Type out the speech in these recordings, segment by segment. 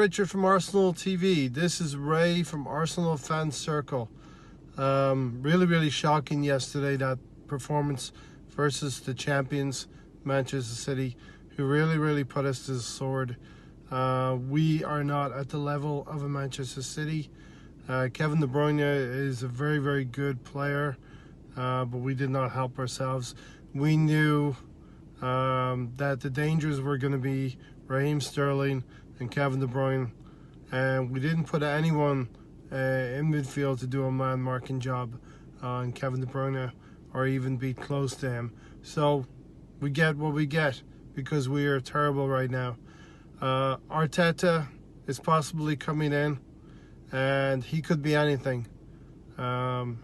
Richard from Arsenal TV. This is Ray from Arsenal Fan Circle. Really shocking yesterday, that performance versus the champions, Manchester City, who really put us to the sword. We are not at the level of a Manchester City. Kevin De Bruyne is a very good player, but we did not help ourselves. We knew that the dangers were going to be Raheem Sterling and Kevin De Bruyne, and we didn't put anyone in midfield to do a man-marking job on Kevin De Bruyne or even be close to him. So we get what we get because we are terrible right now. Arteta is possibly coming in, and he could be anything.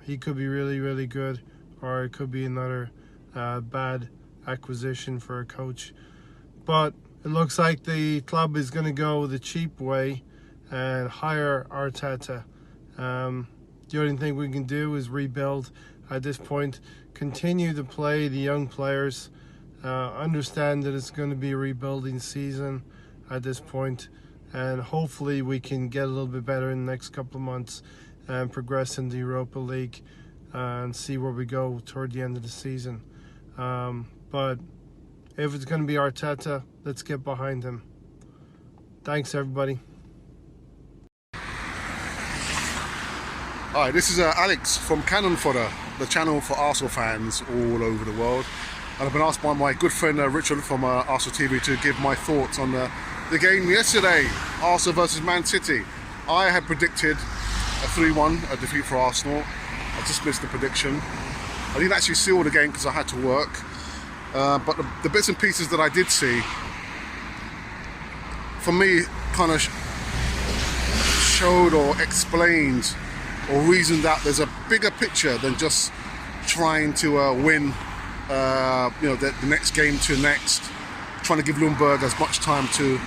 He could be really good, or it could be another bad acquisition for a coach. But it looks like the club is going to go the cheap way and hire Arteta. The only thing we can do is rebuild at this point, continue to play the young players, understand that it's going to be a rebuilding season at this point, and hopefully we can get a little bit better in the next couple of months and progress in the Europa League and see where we go toward the end of the season. But if it's going to be Arteta, let's get behind him. Thanks, everybody. Hi, this is Alex from Cannon Fodder, the channel for Arsenal fans all over the world. And I've been asked by my good friend Richard from Arsenal TV to give my thoughts on the game yesterday, Arsenal versus Man City. I had predicted a 3-1 defeat for Arsenal. I just missed the prediction. I didn't actually see all the game because I had to work. But the bits and pieces that I did see, for me, kind of showed or explained or reasoned that there's a bigger picture than just trying to win the next game to next, trying to give Ljungberg as much time to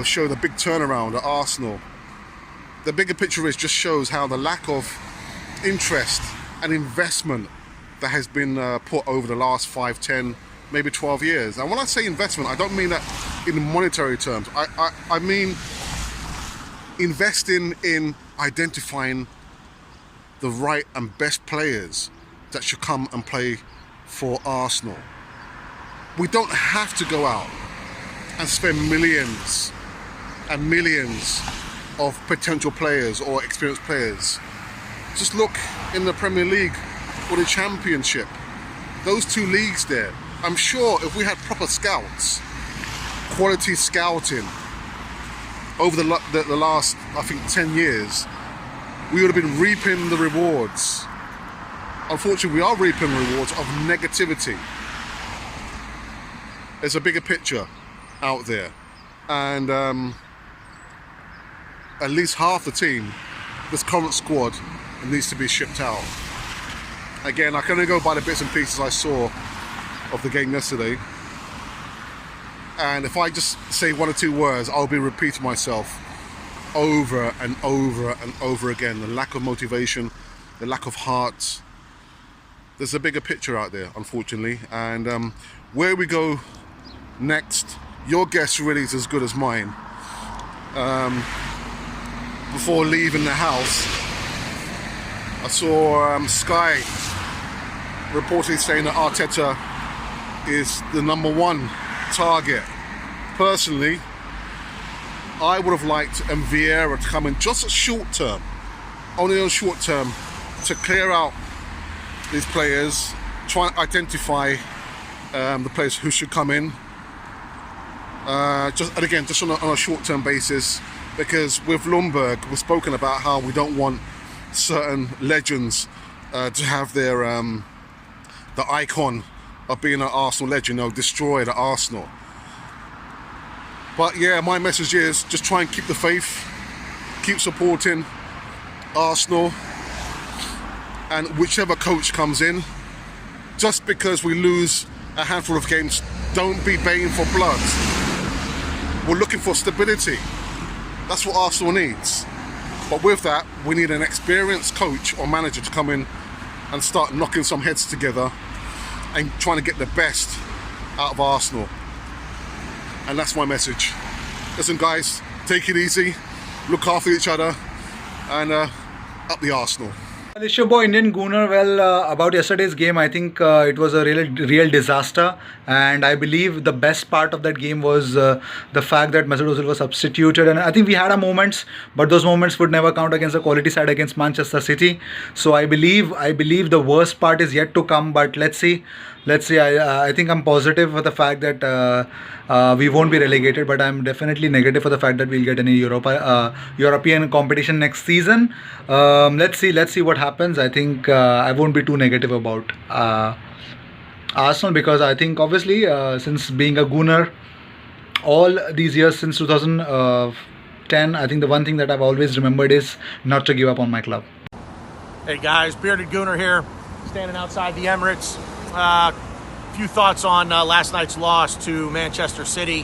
show the big turnaround at Arsenal. The bigger picture just shows how the lack of interest and investment that has been put over the last 5, 10, maybe 12 years. And when I say investment, I don't mean that in monetary terms. I mean investing in identifying the right and best players that should come and play for Arsenal. We don't have to go out and spend millions and millions of potential players or experienced players. Just look in the Premier League or the Championship. Those two leagues there, I'm sure if we had proper scouts, quality scouting over the last, I think, 10 years, we would have been reaping the rewards. Unfortunately, we are reaping the rewards of negativity. There's a bigger picture out there, and at least half the team, this current squad, needs to be shipped out. Again, I can only go by the bits and pieces I saw of the game yesterday, and if I just say one or two words, I'll be repeating myself over and over again. The lack of motivation, the lack of heart. There's a bigger picture out there, unfortunately, and where we go next, your guess really is as good as mine. Before leaving the house, I saw Sky reportedly saying that Arteta is the #1 target. Personally, I would have liked Vieira to come in just short term, only on short term, to clear out these players, try and identify the players who should come in. Just on a short term basis, because with Ljungberg, we've spoken about how we don't want certain legends to have their the icon of being an Arsenal legend, destroyed at Arsenal. But yeah, my message is just try and keep the faith, keep supporting Arsenal, and whichever coach comes in, just because we lose a handful of games, don't be baying for blood. We're looking for stability. That's what Arsenal needs. But with that, we need an experienced coach or manager to come in and start knocking some heads together and trying to get the best out of Arsenal. And that's my message. Listen, guys, take it easy, look after each other, and up the Arsenal. This your boy Indian Gooner. Well, about yesterday's game, I think it was a real disaster, and I believe the best part of that game was the fact that Mesut Ozil was substituted. And I think we had our moments, but those moments would never count against the quality side against Manchester City. So I believe the worst part is yet to come. But let's see. I think I'm positive for the fact that we won't be relegated, but I'm definitely negative for the fact that we'll get any European competition next season. Let's see what happens. I think I won't be too negative about Arsenal, because I think obviously since being a Gooner all these years since 2010, I think the one thing that I've always remembered is not to give up on my club. Hey guys, Bearded Gooner here, standing outside the Emirates. Few thoughts on last night's loss to Manchester City.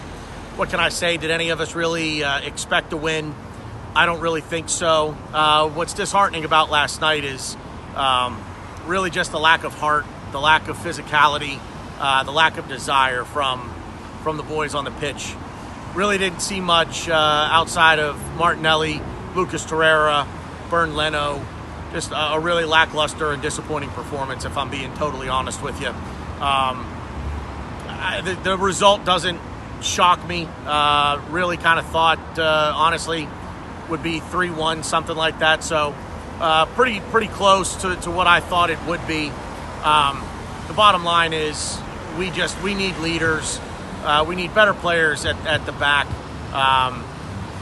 What can I say? Did any of us really expect to win? I don't really think so. What's disheartening about last night is really just the lack of heart, the lack of physicality, the lack of desire from the boys on the pitch. Really didn't see much outside of Martinelli, Lucas Torreira, Bernd Leno. Just a really lackluster and disappointing performance, if I'm being totally honest with you. The result doesn't shock me. Really kind of thought, honestly, would be 3-1, something like that. So pretty close to what I thought it would be. The bottom line is we need leaders. We need better players at the back.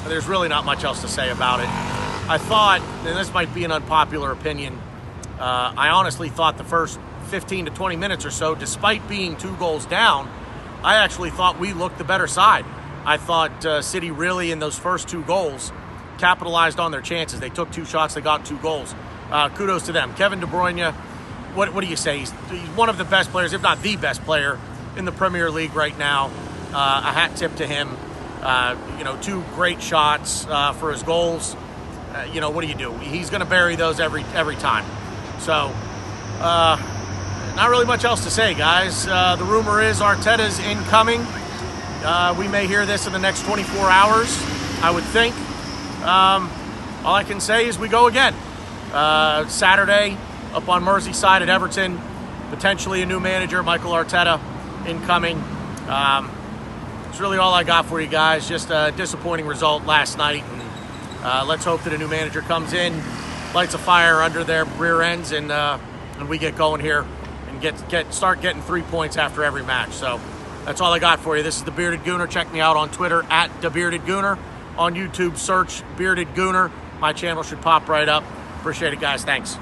There's really not much else to say about it. I thought, and this might be an unpopular opinion, I honestly thought the first 15 to 20 minutes or so, despite being 2 goals down, I actually thought we looked the better side. I thought City really, in those first 2 goals, capitalized on their chances. They took 2 shots, they got 2 goals. Kudos to them. Kevin De Bruyne, what do you say? He's one of the best players, if not the best player in the Premier League right now. A hat tip to him. 2 great shots for his goals. What do you do? He's going to bury those every time. So, not really much else to say, guys. The rumor is Arteta's incoming. We may hear this in the next 24 hours, I would think. All I can say is we go again. Saturday, up on Merseyside at Everton. Potentially a new manager, Michael Arteta, incoming. It's really all I got for you guys. Just a disappointing result last night. And let's hope that a new manager comes in, lights a fire under their rear ends, and we get going here and start getting 3 points after every match. So that's all I got for you. This is the Bearded Gooner. Check me out on Twitter at @TheBeardedGooner. On YouTube, search Bearded Gooner. My channel should pop right up. Appreciate it, guys. Thanks.